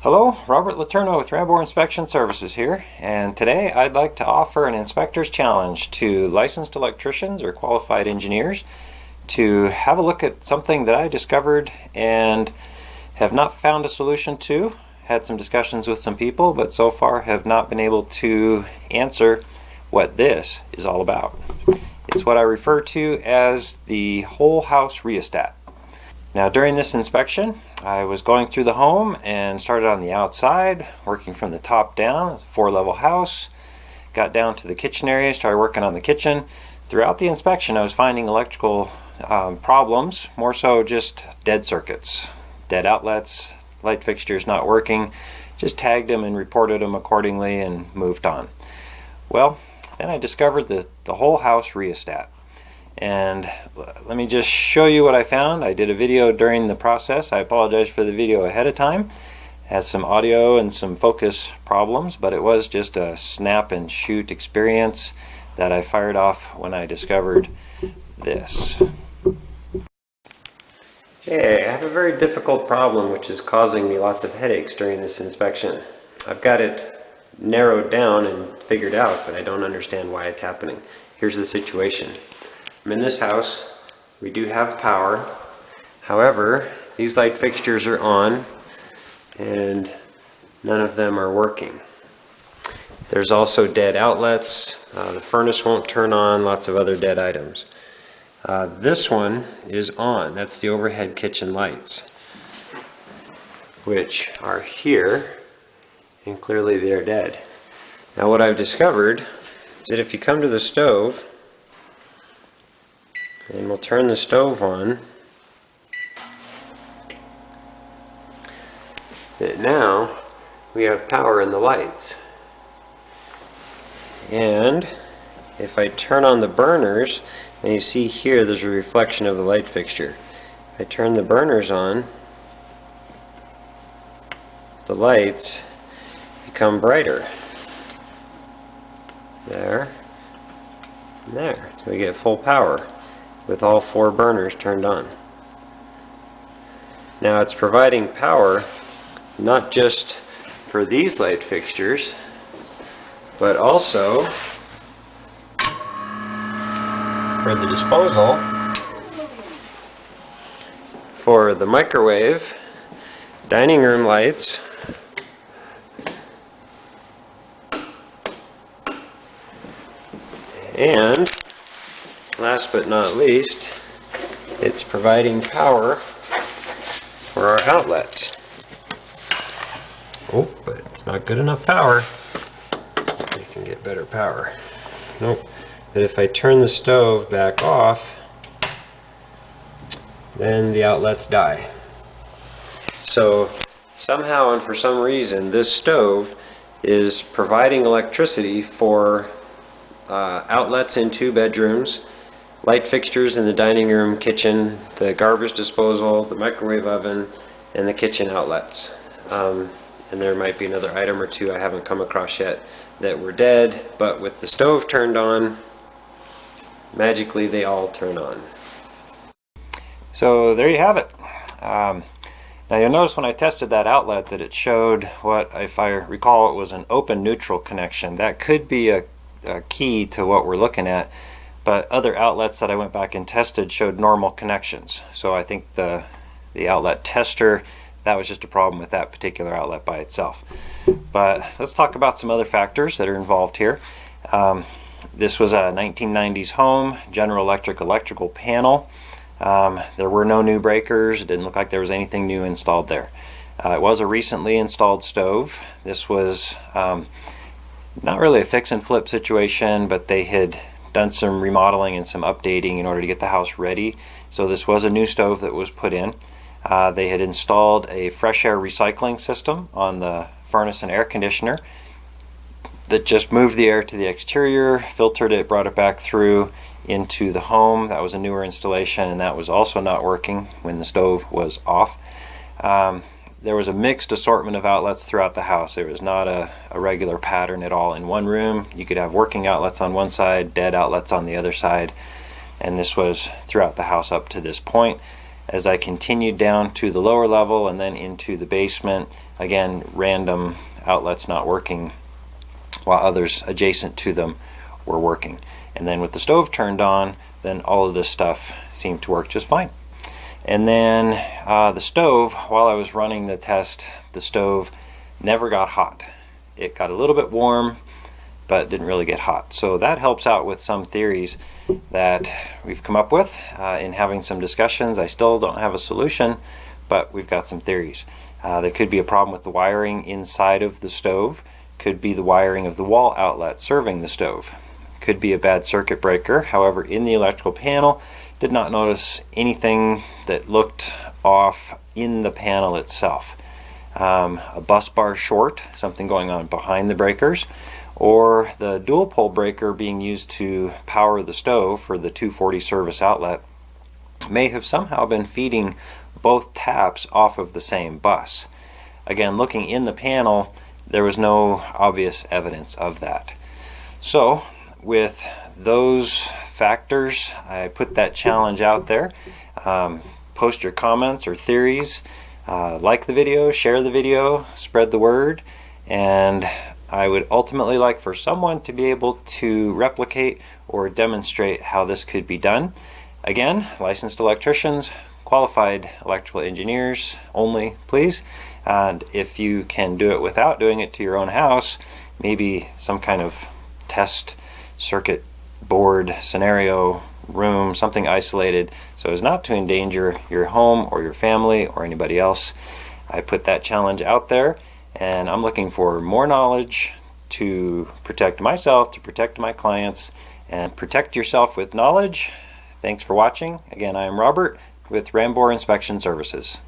Hello, Robert Letourneau with Rambo Inspection Services here, and today I'd like to offer an inspector's challenge to licensed electricians or qualified engineers to have a look at something that I discovered and have not found a solution to. Had some discussions with some people, but so far have not been able to answer what this is all about. It's what I refer to as the whole house rheostat. Now during this inspection, I was going through the home and started on the outside, working from the top down, 4-level house, got down to the kitchen area, started working on the kitchen. Throughout the inspection, I was finding electrical problems, more so just dead circuits, dead outlets, light fixtures not working. Just tagged them and reported them accordingly and moved on. Well, then I discovered the whole house rheostat. And let me just show you what I found. I did a video during the process. I apologize for the video ahead of time. It has some audio and some focus problems, but it was just a snap and shoot experience that I fired off when I discovered this. Okay, I have a very difficult problem which is causing me lots of headaches during this inspection. I've got it narrowed down and figured out, but I don't understand why it's happening. Here's the situation. I'm in this house. We do have power. However, these light fixtures are on and none of them are working. There's also dead outlets. The furnace won't turn on, lots of other dead items. This one is on. That's the overhead kitchen lights, which are here, and clearly they're dead. Now what I've discovered is that if you come to the stove, and we'll turn the stove on, that now we have power in the lights. And if I turn on the burners, and you see here there's a reflection of the light fixture. If I turn the burners on, the lights become brighter. There, and there. So we get full power with all 4 burners turned on. Now it's providing power not just for these light fixtures, but also for the disposal, for the microwave, dining room lights, and last but not least, it's providing power for our outlets. Oh, but it's not good enough power. You can get better power. Nope. But if I turn the stove back off, then the outlets die. So somehow and for some reason, this stove is providing electricity for outlets in 2 bedrooms, light fixtures in the dining room, kitchen, the garbage disposal, the microwave oven, and the kitchen outlets. And there might be another item or 2 I haven't come across yet that were dead, but with the stove turned on, magically they all turn on. So there you have it. Now you'll notice when I tested that outlet that it showed what, if I recall, it was an open neutral connection. That could be a key to what we're looking at, but other outlets that I went back and tested showed normal connections. So I think the outlet tester, that was just a problem with that particular outlet by itself. But let's talk about some other factors that are involved here. This was a 1990s home, General Electric electrical panel. There were no new breakers. It didn't look like there was anything new installed there. It was a recently installed stove. This was not really a fix and flip situation, but they had done some remodeling and some updating in order to get the house ready. So this was a new stove that was put in. They had installed a fresh air recycling system on the furnace and air conditioner that just moved the air to the exterior, filtered it, brought it back through into the home. That was a newer installation, and that was also not working when the stove was off. There was a mixed assortment of outlets throughout the house. There was not a regular pattern at all in one room. You could have working outlets on one side, dead outlets on the other side, and this was throughout the house up to this point. As I continued down to the lower level and then into the basement, again, random outlets not working while others adjacent to them were working. And then with the stove turned on, then all of this stuff seemed to work just fine. And then the stove, while I was running the test, the stove never got hot. It got a little bit warm, but didn't really get hot. So that helps out with some theories that we've come up with in having some discussions. I still don't have a solution, but we've got some theories. There could be a problem with the wiring inside of the stove. Could be the wiring of the wall outlet serving the stove. Could be a bad circuit breaker. However, in the electrical panel, did not notice anything that looked off in the panel itself. A bus bar short, something going on behind the breakers, or the dual pole breaker being used to power the stove for the 240 service outlet may have somehow been feeding both taps off of the same bus. Again, looking in the panel, there was no obvious evidence of that. So with those factors, I put that challenge out there. Post your comments or theories, like the video, share the video, spread the word, and I would ultimately like for someone to be able to replicate or demonstrate how this could be done. Again, licensed electricians, qualified electrical engineers only, please. And if you can do it without doing it to your own house, maybe some kind of test circuit board scenario room, something isolated so as not to endanger your home or your family or anybody else. I put that challenge out there, and I'm looking for more knowledge to protect myself, to protect my clients, and protect yourself with knowledge. Thanks for watching. Again, I am Robert with Rambor Inspection Services.